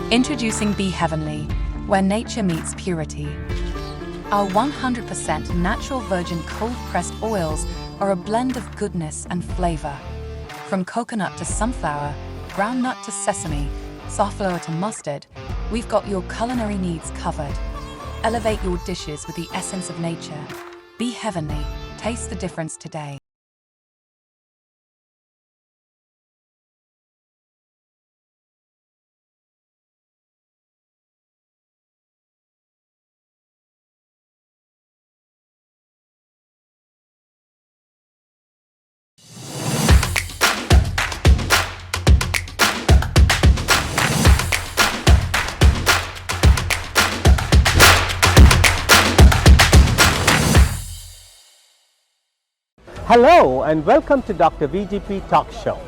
Introducing Be Heavenly, where nature meets purity. Our 100% natural virgin cold-pressed oils are a blend of goodness and flavor. From coconut to sunflower, brown nut to sesame, safflower to mustard, we've got your culinary needs covered. Elevate your dishes with the essence of nature. Be Heavenly. Taste the difference today. Hello and welcome to Dr. VGP Talk Show.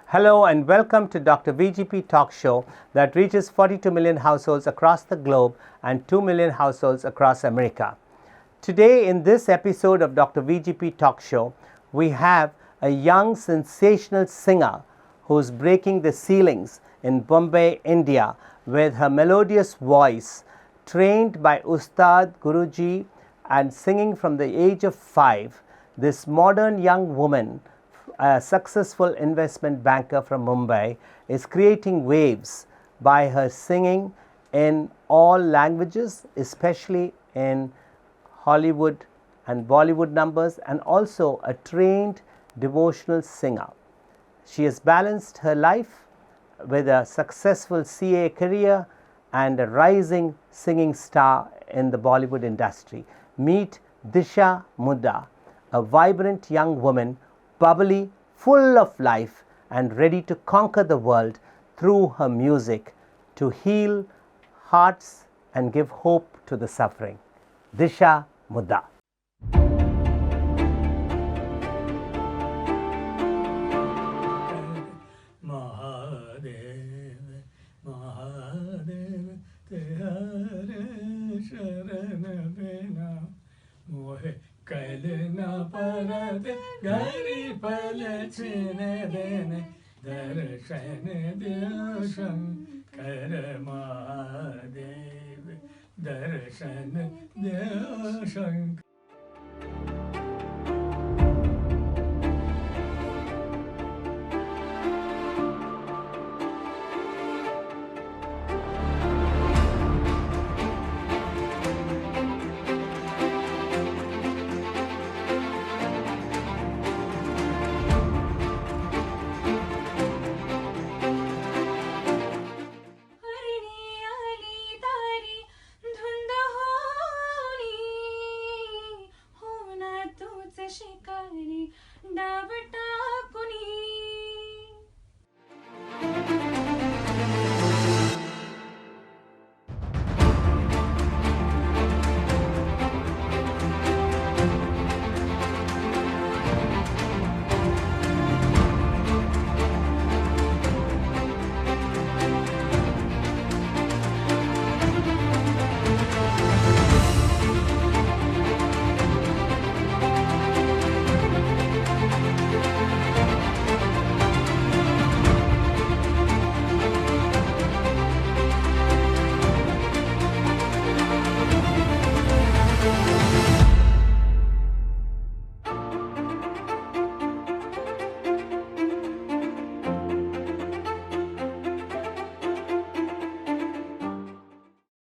Hello and welcome to Dr. VGP Talk Show that reaches 42 million households across the globe and 2 million households across America. Today in this episode of Dr. VGP Talk Show, we have a young sensational singer who's breaking the ceilings in Mumbai, India with her melodious voice, trained by Ustad, Guruji and singing from the age of 5. This modern young woman, a successful investment banker from Mumbai, is creating waves by her singing in all languages, especially in Hollywood and Bollywood numbers, and also a trained devotional singer. She has balanced her life with a successful CA career and a rising singing star in the Bollywood industry. Meet Disha Mudda, a vibrant young woman, bubbly, full of life and ready to conquer the world through her music to heal hearts and give hope to the suffering. Disha Mudda.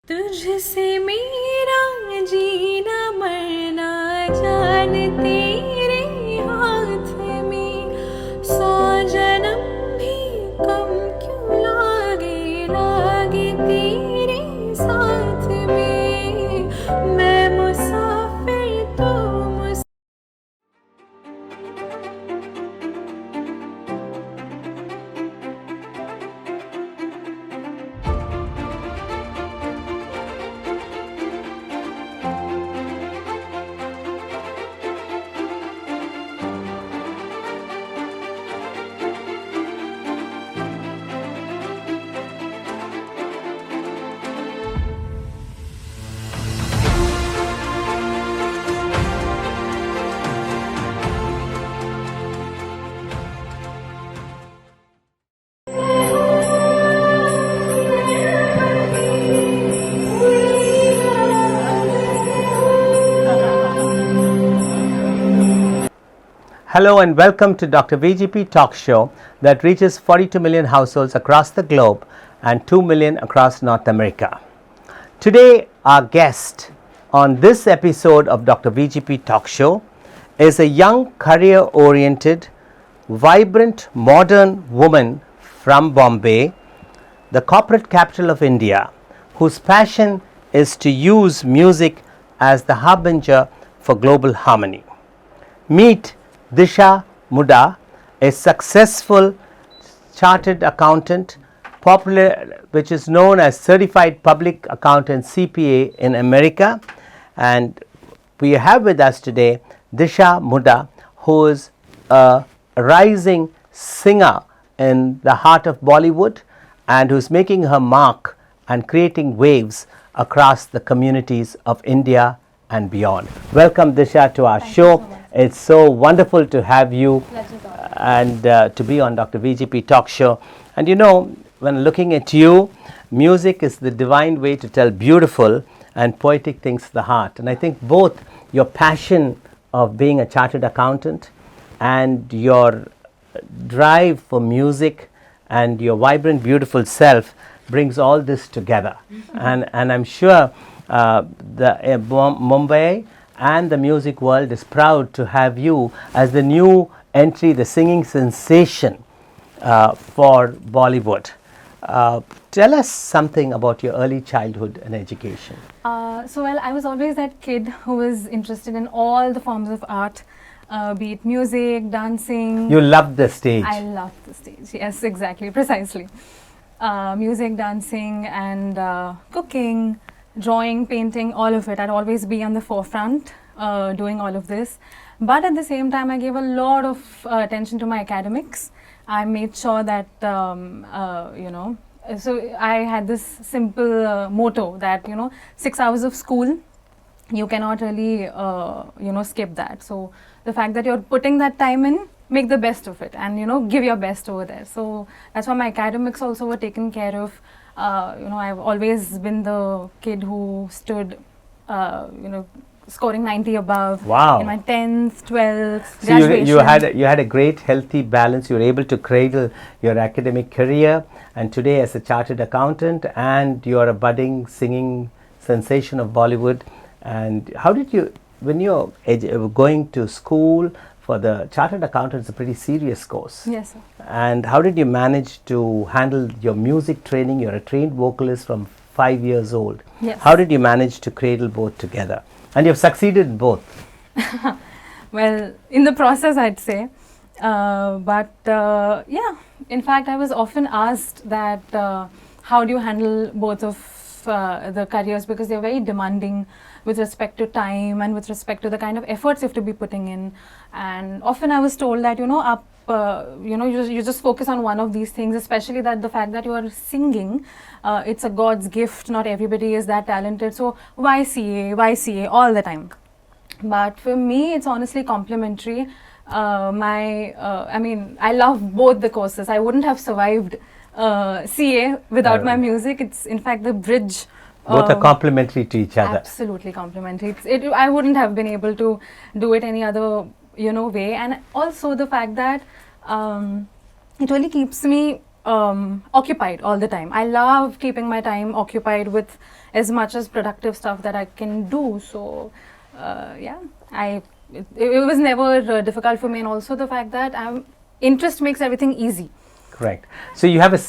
तुझसे मेरा जीना मरना जान तेरे हाथ में 100 जन्म भी कम क्यों लागे तेरे साथ में मैं मुसाफिर तो Hello and welcome to Dr. VGP Talk Show that reaches 42 million households across the globe and 2 million across North America. Today, our guest on this episode of Dr. VGP Talk Show is a young, career-oriented, vibrant, modern woman from Bombay, the corporate capital of India, whose passion is to use music as the harbinger for global harmony. Meet Disha Mudda, a successful chartered accountant, which is known as Certified Public Accountant CPA in America. And we have with us today Disha Mudda, who is a rising singer in the heart of Bollywood and who's making her mark and creating waves across the communities of India and beyond. Welcome, Disha, to our show. It's so wonderful to have you and to be on Dr. VGP Talk Show. And you know, when looking at you, music is the divine way to tell beautiful and poetic things to the heart. And I think both your passion of being a chartered accountant and your drive for music and your vibrant, beautiful self brings all this together. And I'm sure Mumbai and the music world is proud to have you as the new entry, the singing sensation for Bollywood. Tell us something about your early childhood and education. I was always that kid who was interested in all the forms of art, be it music, dancing. You loved the stage. I loved the stage, yes, exactly, precisely. Music, dancing and cooking, drawing, painting, all of it. I'd always be on the forefront doing all of this. But at the same time, I gave a lot of attention to my academics. I made sure that, so I had this simple motto that, 6 hours of school, you cannot really, skip that. So the fact that you're putting that time in, make the best of it and, give your best over there. So that's why my academics also were taken care of. I've always been the kid who stood, scoring 90 above. Wow. In my 10th, 12th, so graduation. you had a great healthy balance. You were able to cradle your academic career, and today as a chartered accountant, and you are a budding singing sensation of Bollywood. And how did you, when you're going to school for the chartered accountant, it's a pretty serious course. Yes, sir. And how did you manage to handle your music training? You're a trained vocalist from 5 years old. Yes. How did you manage to cradle both together? And you've succeeded in both. Well, in the process, I'd say. In fact, I was often asked that how do you handle both of the careers, because they're very demanding with respect to time and with respect to the kind of efforts you have to be putting in. And often I was told that, you just focus on one of these things, especially that the fact that you are singing, it's a God's gift. Not everybody is that talented. So why CA all the time? But for me, it's honestly complementary. I love both the courses. I wouldn't have survived CA without my music. It's in fact the bridge. Both are complementary to each other. Absolutely complementary. I wouldn't have been able to do it any other way. And also the fact that it really keeps me occupied all the time. I love keeping my time occupied with as much as productive stuff that I can do. So it was never difficult for me. And also the fact that interest makes everything easy. Correct. So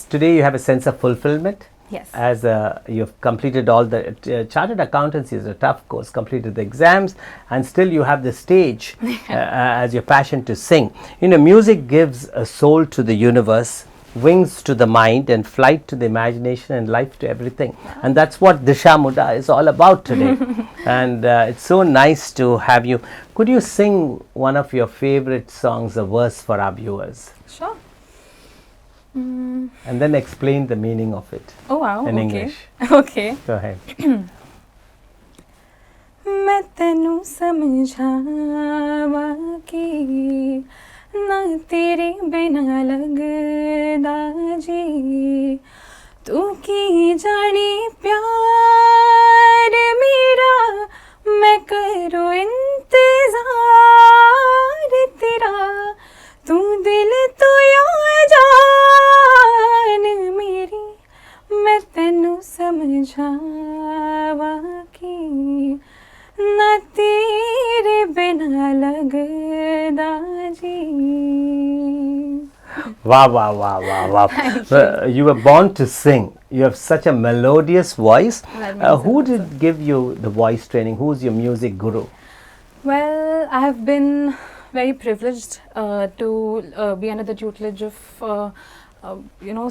today you have a sense of fulfillment. Yes. As you've completed all the chartered accountancy is a tough course, completed the exams, and still you have the stage as your passion to sing. Music gives a soul to the universe, wings to the mind, and flight to the imagination, and life to everything. Wow. And that's what Disha Mudda is all about today. And it's so nice to have you. Could you sing one of your favorite songs, a verse for our viewers? Sure. And then explain the meaning of it. Oh wow. In okay. English. Okay. Go ahead. मैं तेनू समझावा कि ना तेरे बिना लगदा जी तू की जानी प्यार मेरा मैं करूँ इंतजार तेरा हवा की न तेरे बिना लगदा जी. Wow, wow, wow, wow, wow. You were born to sing. You have such a melodious voice. Who did give you the voice training? Who's your music guru? Well, I have been very privileged to be under the tutelage of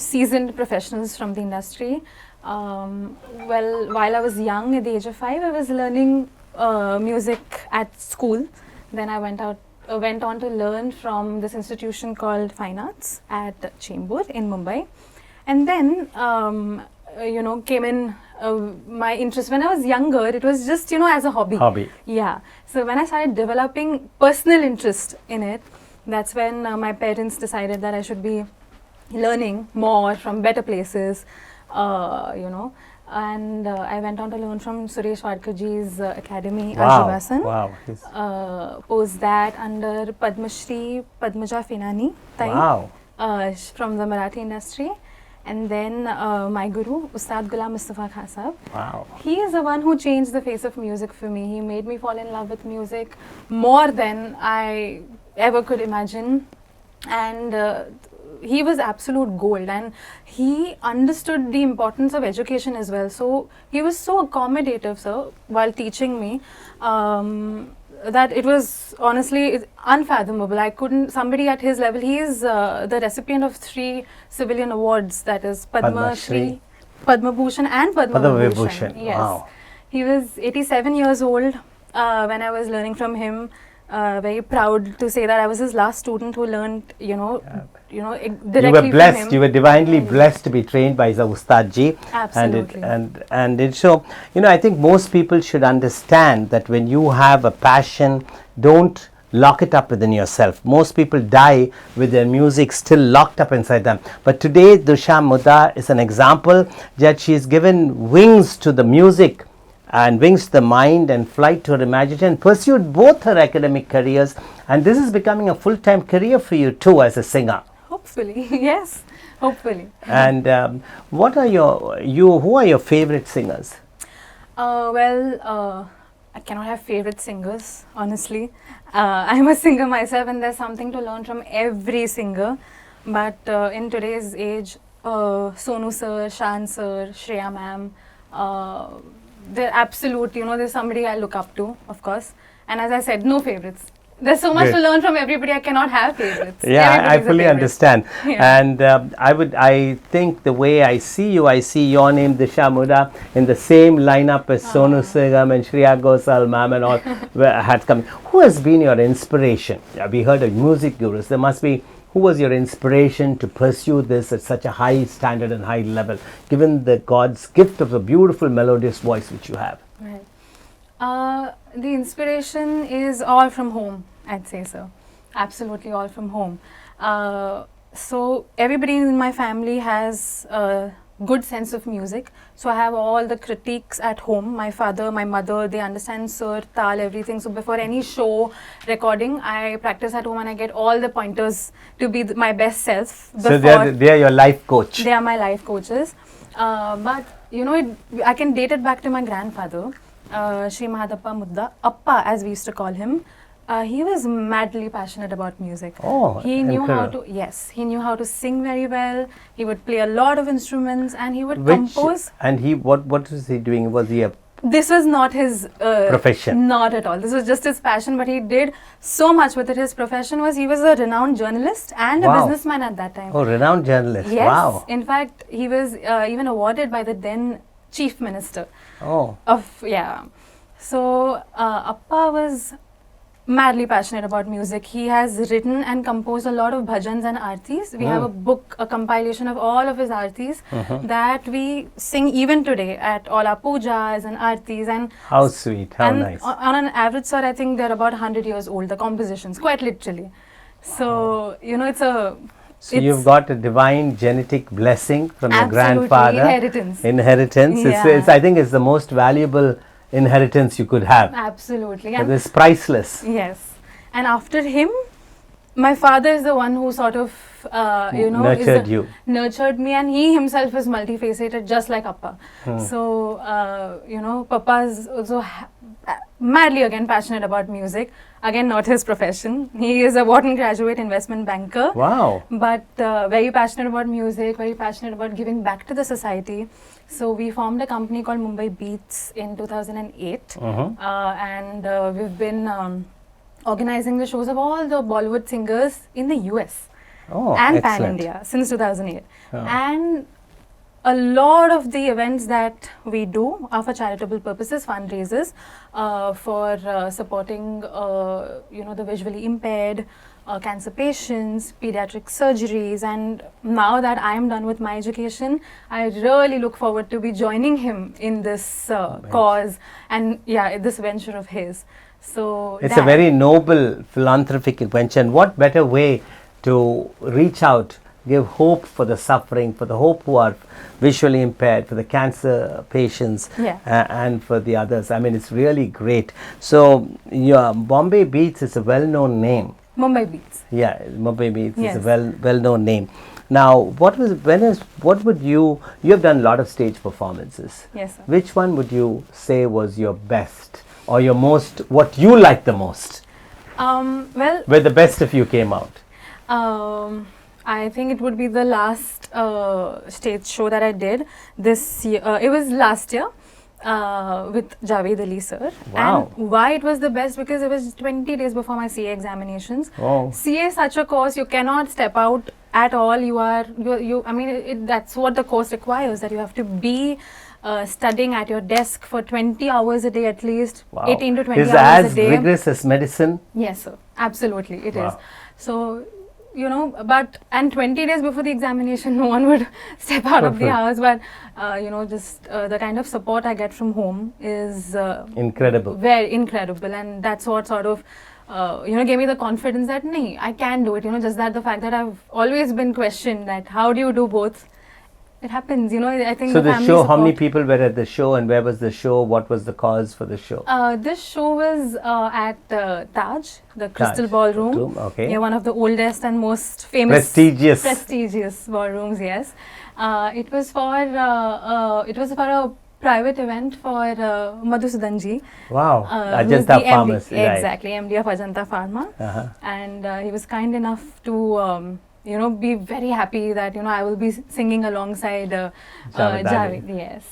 seasoned professionals from the industry. Well, while I was young, at the age of 5, I was learning music at school. Then I went on to learn from this institution called Fine Arts at Chembur in Mumbai. And then, came in my interest. When I was younger, it was just, as a hobby. Yeah. So when I started developing personal interest in it, that's when my parents decided that I should be learning more from better places, and I went on to learn from Suresh Wadkarji's academy, Vibhushan. Wow. Post that under Padma Shri, Padmaja Finani, Wow. From the Marathi industry. And then my guru, Ustad Ghulam Mustafa Sahab. Wow. He is the one who changed the face of music for me. He made me fall in love with music more than I ever could imagine. And he was absolute gold, and he understood the importance of education as well. So he was so accommodative, sir, while teaching me, that it was honestly unfathomable. I couldn't, somebody at his level, he is the recipient of 3 civilian awards, that is Padma Shri, Padma Bhushan and Padma Vibhushan. Yes. Wow. He was 87 years old when I was learning from him. Very proud to say that I was his last student who learned, directly You were blessed. from him. You were divinely blessed to be trained by the Ustad ji. Absolutely. So, I think most people should understand that when you have a passion, don't lock it up within yourself. Most people die with their music still locked up inside them. But today, Disha Mudda is an example that she has given wings to the music and wings to the mind and flight to her imagination, and pursued both her academic careers, and this is becoming a full-time career for you too as a singer. Hopefully, yes, hopefully. And who are your favorite singers? I cannot have favorite singers, honestly. I'm a singer myself, and there's something to learn from every singer. But in today's age, Sonu sir, Shan sir, Shreya ma'am, they're absolute, there's somebody I look up to, of course. And as I said, no favorites. There's so much to learn from everybody, I cannot have favorites. Yeah, I fully understand. Yeah. And I think the way I see your name, Disha Mudda, in the same lineup as Sonu Nigam and Shreya Ghosal ma'am and all had come. Who has been your inspiration? We heard of music gurus. There must be. Who was your inspiration to pursue this at such a high standard and high level, given the God's gift of a beautiful melodious voice which you have? Right. The inspiration is all from home, I'd say so. Absolutely all from home. So everybody in my family has a good sense of music. So I have all the critiques at home. My father, my mother, they understand sur, tal, everything. So before any show recording, I practice at home and I get all the pointers to be my best self. So they are your life coach. They are my life coaches. But I can date it back to my grandfather, Shri Mahadappa Mudda, Appa as we used to call him. He was madly passionate about music. Oh, he knew how to, he knew how to sing very well. He would play a lot of instruments and he would compose. And what was he doing? Was he a... This was not his profession? Not at all. This was just his passion, but he did so much with it. His profession was, he was a renowned journalist and a businessman at that time. Oh, renowned journalist. Yes. Wow. In fact, he was even awarded by the then Chief Minister. Oh. So, Appa was madly passionate about music. He has written and composed a lot of bhajans and artis. We have a book, a compilation of all of his artis that we sing even today at all our pujas and artis. And how sweet, how nice. On an average, sir, I think they're about 100 years old, the compositions, quite literally. So, it's a... So you've got a divine genetic blessing from your grandfather. Inheritance. Yeah. I think it's the most valuable inheritance you could have. Absolutely. It is priceless. Yes. And after him, my father is the one who sort of nurtured me, and he himself is multifaceted, just like Appa. So, Papa is also madly again passionate about music. Again, not his profession. He is a Wharton graduate investment banker. Wow. But very passionate about music, very passionate about giving back to the society. So we formed a company called Mumbai Beats in 2008. And we've been organizing the shows of all the Bollywood singers in the US and pan-India since 2008. And a lot of the events that we do are for charitable purposes, fundraisers, for supporting, the visually impaired, cancer patients, pediatric surgeries. And now that I am done with my education, I really look forward to be joining him in this cause and this venture of his. So it's a very noble philanthropic venture, and what better way to reach out, give hope for the suffering, for the hope who are visually impaired, for the cancer patients, and for the others. I mean, it's really great. So your Bombay Beats is a well-known name. Mumbai Beats. Yeah, Mumbai Beats is a well-known name. Now, you have done a lot of stage performances. Yes, sir. Which one would you say was your best, or your most, what you liked the most? Where the best of you came out? I think it would be the last stage show that I did this year. It was last year with Javed Ali sir. Wow. And why it was the best? Because it was 20 days before my CA examinations. Oh. CA is such a course, you cannot step out at all. That's what the course requires, that you have to be studying at your desk for 20 hours a day at least. Wow. 18 to 20 is hours as a day. rigorous as medicine? Yes, sir. Absolutely, it is. So, and 20 days before the examination, no one would step out of the house. But, the kind of support I get from home is incredible. Very incredible. And that's what sort of, gave me the confidence that, I can do it. Just that the fact that I've always been questioned that how do you do both? It happens, I think. So the show, support. how many people were at the show, and where was the show? What was the cause for the show? This show was at Taj, the Crystal Ballroom. Okay. Yeah, one of the oldest and most famous, prestigious ballrooms. Yes, it was for a private event for Madhusudanji. Wow, Ajanta Pharmacy. Exactly, MD of Ajanta Pharma, and he was kind enough to. Be very happy that I will be singing alongside Javed. Yes.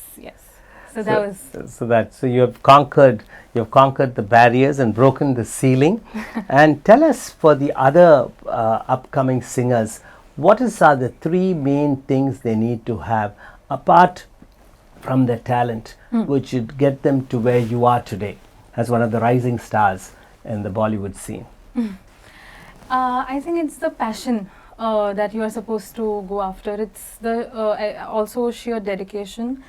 So you have conquered the barriers and broken the ceiling. And tell us, for the other upcoming singers, what are the three main things they need to have apart from their talent, which should get them to where you are today as one of the rising stars in the Bollywood scene? I think it's the passion that you are supposed to go after. It's the also sheer dedication.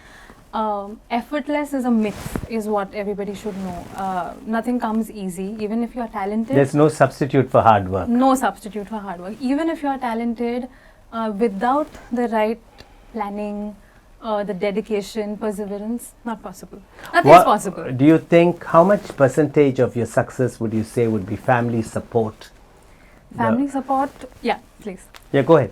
Effortless is a myth, is what everybody should know. Nothing comes easy, even if you are talented. There's no substitute for hard work. No substitute for hard work. Even if you are talented, without the right planning, the dedication, perseverance, not possible. Nothing's possible. Do you think, how much percentage of your success would you say would be family support? Family support, yeah, please. Yeah, go ahead.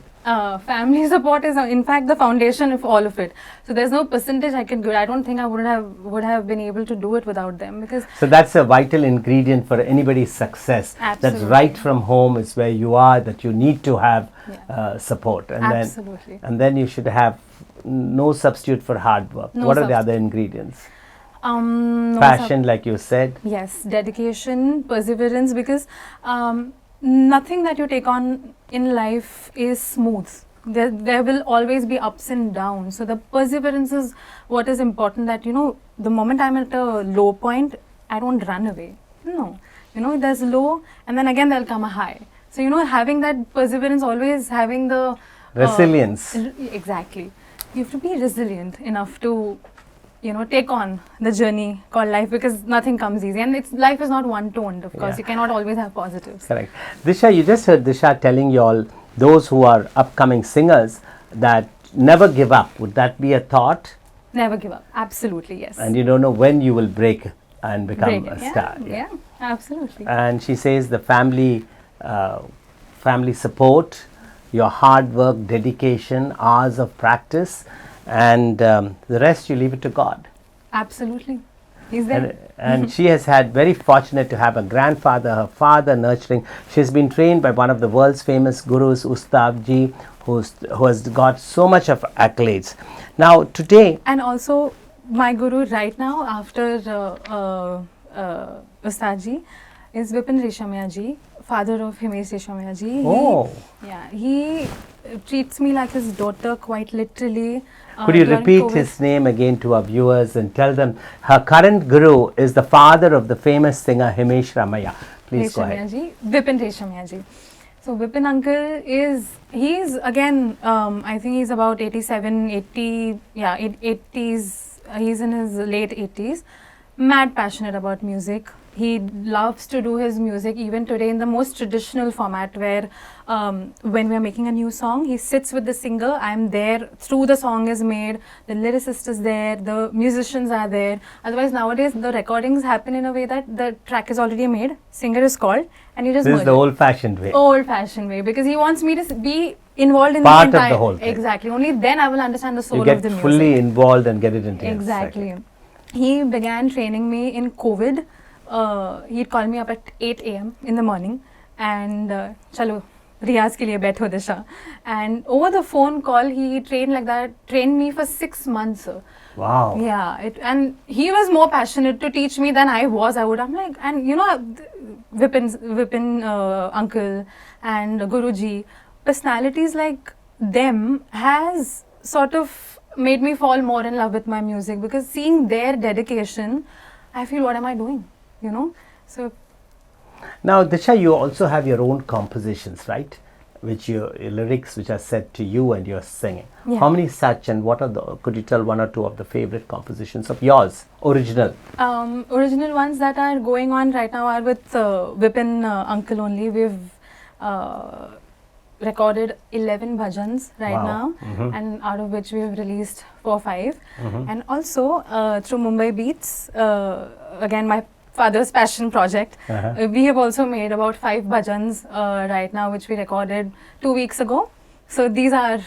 Family support is in fact the foundation of all of it. So there's no percentage I could give. I don't think I would have been able to do it without them, because. So that's a vital ingredient for anybody's success. Absolutely. That's right from home is where you are, that you need to have support. And absolutely. Then you should have no substitute for hard work. What are the other ingredients? Passion, like you said. Yes, dedication, perseverance, because nothing that you take on in life is smooth. There will always be ups and downs. So the perseverance is what is important, that, the moment I'm at a low point, I don't run away. No. There's low, and then again there'll come a high. So, having that perseverance, always having the resilience. Exactly. You have to be resilient enough to take on the journey called life, because nothing comes easy, and life is not one-toned, of course. You cannot always have positives. Correct. Disha, you just heard Disha telling you all, those who are upcoming singers, that never give up. Would that be a thought? Never give up. Absolutely, yes. And you don't know when you will break and become a star. Yeah, absolutely. And she says the family support, your hard work, dedication, hours of practice, and the rest you leave it to God. Absolutely. He's there. And she has had very fortunate to have a grandfather, her father nurturing. She's been trained by one of the world's famous gurus, Ustad ji, who has got so much of accolades. Now today, And also my guru right now after Ustad ji is Vipin Reshamya ji, father of Himesh Reshamya ji. oh, Yeah, he treats me like his daughter quite literally. could you during repeat COVID. his name again to our viewers and tell them her current guru is the father of the famous singer Himesh Ramaiah. Please go ahead. Reshamya ji, Vipin Reshamya ji. So Vipin uncle he's again, I think he's about 87, 80, yeah, 80s, he's in his late 80s, mad passionate about music. He loves to do his music even today in the most traditional format where when we are making a new song, he sits with the singer, I'm there, through the song is made, the lyricist is there, the musicians are there. Otherwise nowadays the recordings happen in a way that the track is already made, singer is called, and you just This merge is the it. old-fashioned way. Old-fashioned way, because he wants me to be involved in Part the of entire the whole thing. Exactly. Only then I will understand the soul You get of the music. fully involved and get it into your Exactly. psyche. He began training me in COVID. He'd call me up at 8 a.m. in the morning and chalo, riyaz ke liye baitho Disha. And over the phone call, he trained me for 6 months. Wow. Yeah, and he was more passionate to teach me than I was. I'm like, and you know, Vipin uncle and Guruji, personalities like them has sort of made me fall more in love with my music, because seeing their dedication, I feel, what am I doing? You know, so Now, Disha, you also have your own compositions, right? Which your lyrics, which are set to you and you're singing. Yeah. How many such, and what are the? Could you tell one or two of the favorite compositions of yours, original? original ones that are going on right now are with Vipin uncle only. We've recorded 11 bhajans right Wow. now, and out of which we have released 4 or 5. And also through Mumbai Beats, again my father's passion project, we have also made about 5 bhajans right now, which we recorded 2 weeks ago. So these are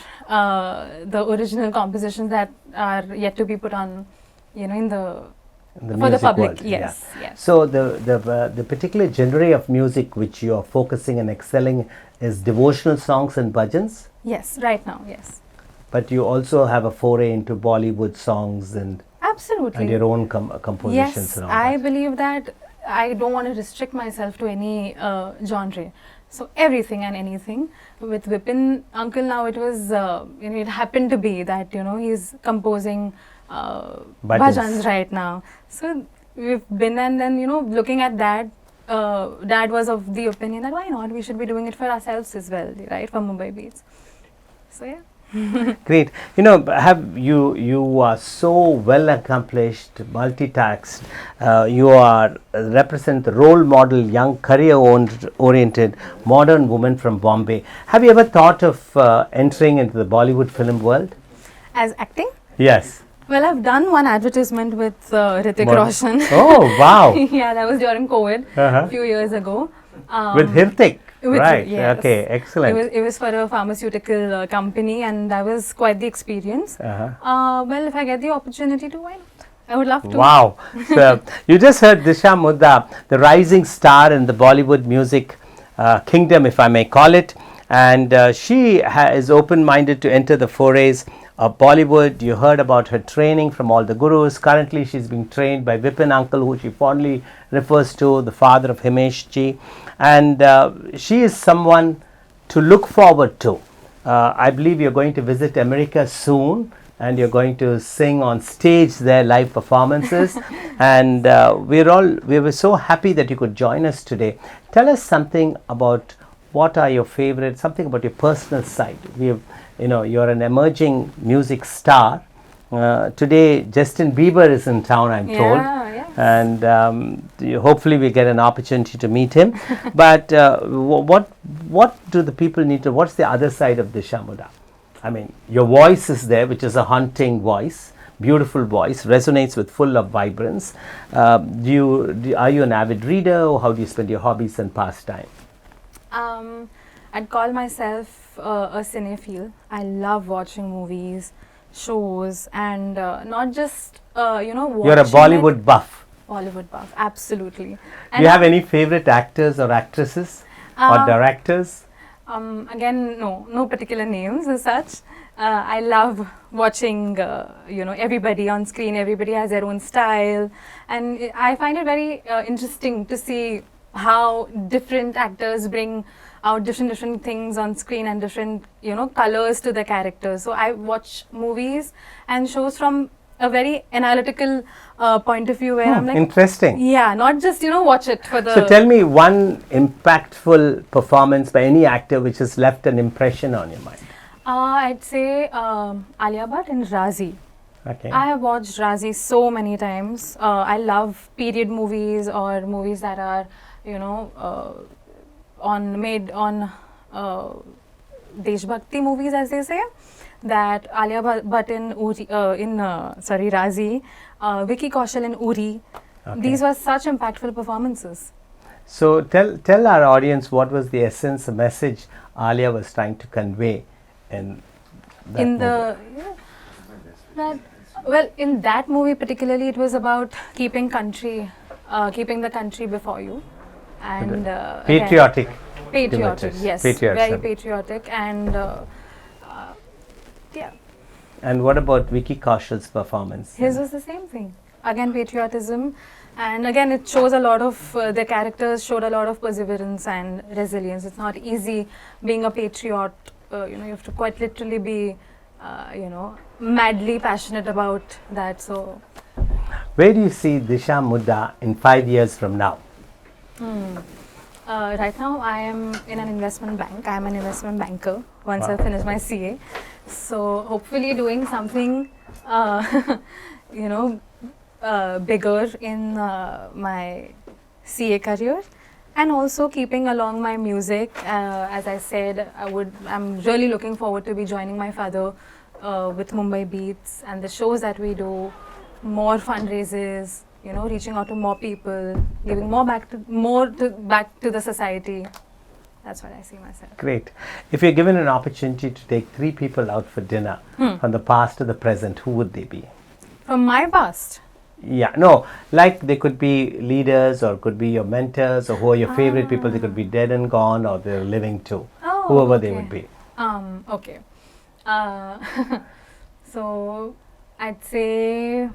the original compositions that are yet to be put on, you know, in the for the music public. world, Yes, yeah. yes. So the particular genre of music which you are focusing and excelling is devotional songs and bhajans, Yes, right now, yes. but you also have a foray into Bollywood songs and Absolutely. your own compositions Yes, and all I that. believe that I don't want to restrict myself to any genre. So everything and anything. With Vipin uncle now, it was, you know, it happened to be that, you know, he's composing bhajans right now. So we've been, and then, you know, looking at that, Dad was of the opinion that why not, we should be doing it for ourselves as well, right, for Mumbai Beats. So yeah. Great. You know, you are so well accomplished, multitasked. You are represent the role model, young, career-oriented, modern woman from Bombay. Have you ever thought of entering into the Bollywood film world? As acting? Yes. Well, I've done one advertisement with Hrithik Roshan. Oh, wow. Yeah, that was during COVID a few years ago. With Hrithik. With- Right. yes. Okay. Excellent. It was for a pharmaceutical company, and that was quite the experience. Well, if I get the opportunity to, why not? I would love to. Wow. So, you just heard Disha Mudda, the rising star in the Bollywood music kingdom, if I may call it. And she is open-minded to enter the forays of Bollywood. You heard about her training from all the gurus. Currently, she's being trained by Vipin uncle, who she fondly refers to, the father of Himesh ji. And she is someone to look forward to. I believe you're going to visit America soon, and you're going to sing on stage there, live performances. And we were so happy that you could join us today. Tell us something about what are your favorite, something about your personal side. You know, you're an emerging music star. Today, Justin Bieber is in town, I'm told. Yeah. And hopefully we get an opportunity to meet him. But what do the people need to, what's the other side of Disha Mudda? I mean, your voice is there, which is a haunting voice, beautiful voice, resonates with full of vibrance. Are you an avid reader, or how do you spend your hobbies and pastime? I'd call myself a cinephile. I love watching movies, shows, and not just watching You're a Bollywood buff. Bollywood buff, absolutely. Do And you have any favorite actors or actresses or directors? Again, no particular names as such. I love watching, everybody on screen. Everybody has their own style, and I find it very interesting to see how different actors bring out different things on screen and different colors to the characters. So I watch movies and shows from a very analytical point of view, where I'm like, Interesting. yeah, not just watch it for the. So tell me one impactful performance by any actor which has left an impression on your mind. I'd say Alia Bhatt and Razi. Okay. I have watched Razi so many times. I love period movies or movies that are, made on Deshbhakti movies, as they say. That Alia Bhatt in Razi, Vicky Kaushal in Uri. Okay. These were such impactful performances. So tell our audience what was the essence, the message Alia was trying to convey in that movie. In that movie particularly, it was about keeping the country before you, and patriotic. Patriotic, images. yes, Patriotism. very patriotic, and yeah. And what about Vicky Kaushal's performance? His was the same thing. Again, patriotism, and again, it shows a lot of the characters showed a lot of perseverance and resilience. It's not easy being a patriot. You have to quite literally be, madly passionate about that. So, Where do you see Disha Mudda in 5 years from now? right now, I am in an investment bank. I am an investment banker once I finish my CA. So, hopefully, doing something, bigger in my CA career, and also keeping along my music. As I said, I'm really looking forward to be joining my father with Mumbai Beats and the shows that we do, more fundraisers, reaching out to more people, giving back to the society. That's what I see myself. Great. If you're given an opportunity to take 3 people out for dinner from the past to the present, who would they be? From my past? Yeah, no, like they could be leaders or could be your mentors, or who are your favorite people. They could be dead and gone, or they're living too. Oh, Whoever they okay. would be. Okay. So I'd say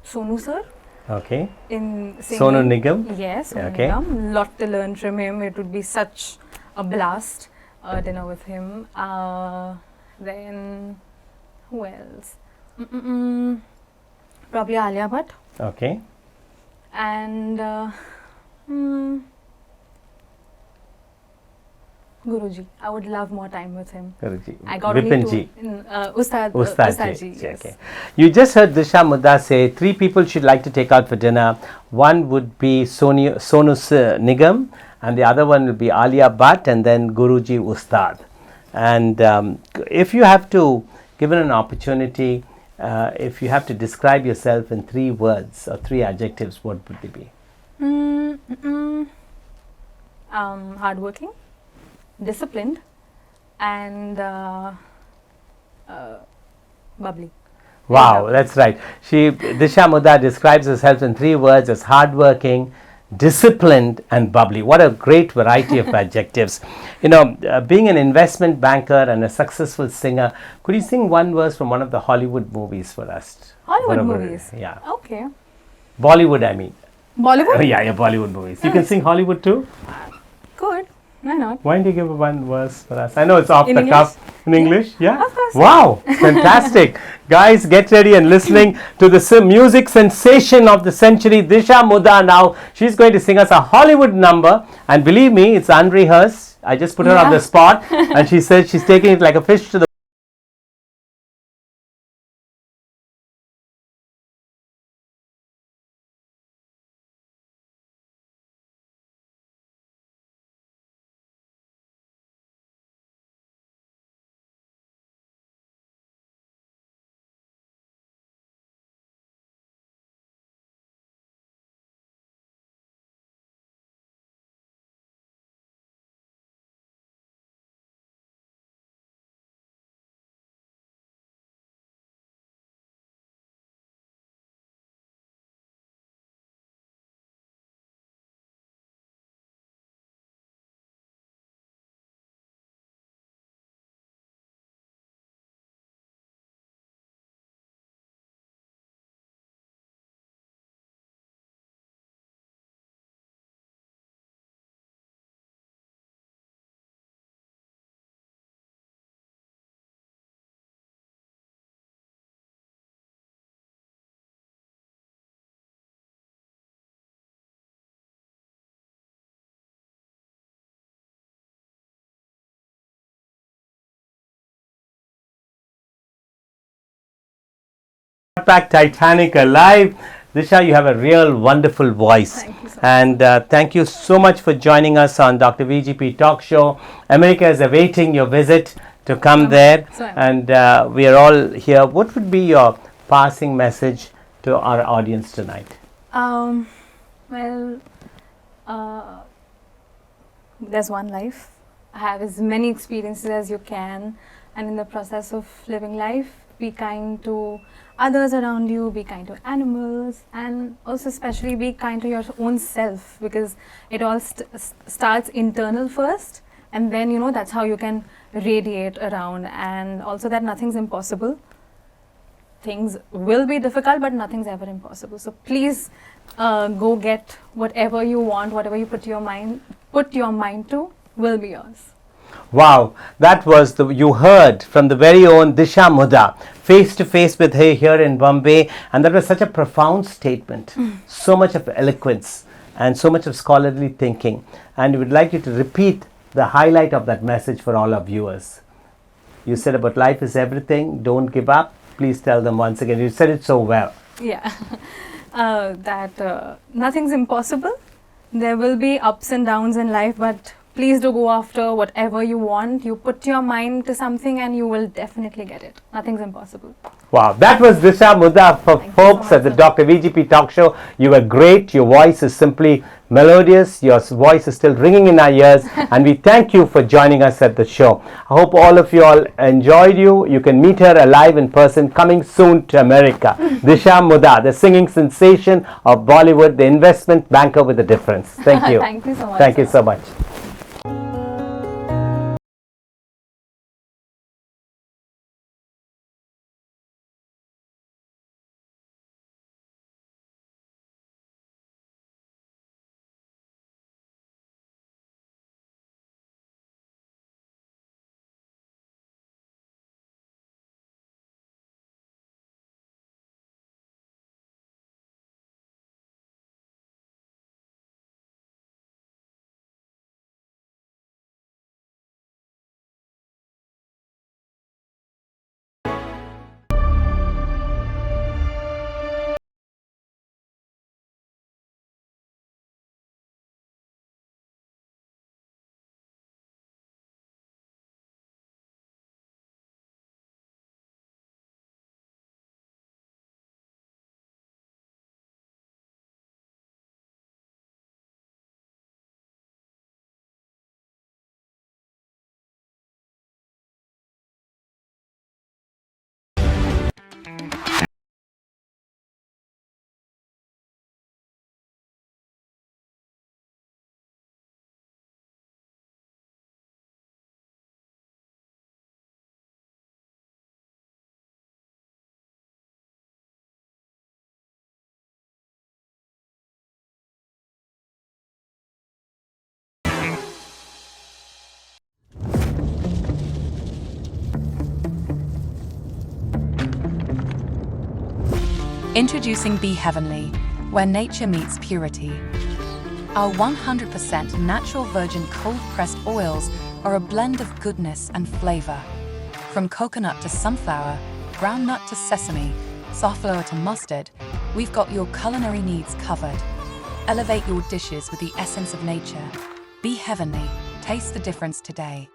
Sonu sir Okay. in singing. Sonu Nigam. Yes, Sonu Okay. Nigam. Lot to learn from him. It would be such a blast dinner with him. Then who else? Probably Alia Bhatt. Okay. And Guruji. I would love more time with him. Guruji. I got Vipin only ji. Ustad. Ustad ji. Yes. Okay. You just heard Disha Mudda say 3 people she'd like to take out for dinner. One would be Sonu Nigam, and the other one would be Alia Bhatt, and then Guruji Ustad. And if you have to, given an opportunity, if you have to describe yourself in 3 words or 3 adjectives, what would they be? Hardworking, disciplined, and bubbly. Wow, that's right. Disha Mudda describes herself in 3 words as hardworking, disciplined, and bubbly. What a great variety of adjectives. Being an investment banker and a successful singer, could you sing one verse from one of the Hollywood movies for us? Hollywood Whatever. movies? Yeah. Okay. Bollywood, I mean. Bollywood? Yeah, Bollywood movies. You can sing Hollywood too? Good. Why not? Why don't you give one verse for us? I know it's off In the English? cuff. In English? Yeah? Of course. Wow, fantastic. Guys, get ready and listening to the music sensation of the century, Disha Mudda now. She's going to sing us a Hollywood number. And believe me, it's unrehearsed. I just put her on the spot. And she said she's taking it like a fish to the Back Titanic alive. Disha, you have a real wonderful voice. Thank you so much. And thank you so much for joining us on Dr. VGP Talk Show. America is awaiting your visit to come there. So And we are all here. What would be your passing message to our audience tonight? Well, there's one life. Have as many experiences as you can, and in the process of living life, be kind to others around you, be kind to animals, and also especially be kind to your own self, because it all starts internal first, and then that's how you can radiate around. And also that nothing's impossible. Things will be difficult, but nothing's ever impossible. So please go get whatever you want, whatever you put your mind to will be yours. Wow, that was you heard from the very own Disha Mudda, face to face with her here in Bombay, and that was such a profound statement. So much of eloquence and so much of scholarly thinking. And we would like you to repeat the highlight of that message for all our viewers. You said about life is everything, don't give up. Please tell them once again. You said it so well. Yeah, that nothing's impossible. There will be ups and downs in life, but please do go after whatever you want. You put your mind to something and you will definitely get it. Nothing's impossible. Wow, that was Disha Mudda for folks at the Dr. VGP Talk Show. You were great. Your voice is simply melodious. Your voice is still ringing in our ears. And we thank you for joining us at the show. I hope all of you all enjoyed you. You can meet her alive in person coming soon to America. Disha Mudda, the singing sensation of Bollywood, the investment banker with a difference. Thank you. Thank you so much. Thank you so much. Introducing Be Heavenly, where nature meets purity. Our 100% natural virgin cold-pressed oils are a blend of goodness and flavor. From coconut to sunflower, groundnut to sesame, safflower to mustard, we've got your culinary needs covered. Elevate your dishes with the essence of nature. Be Heavenly. Taste the difference today.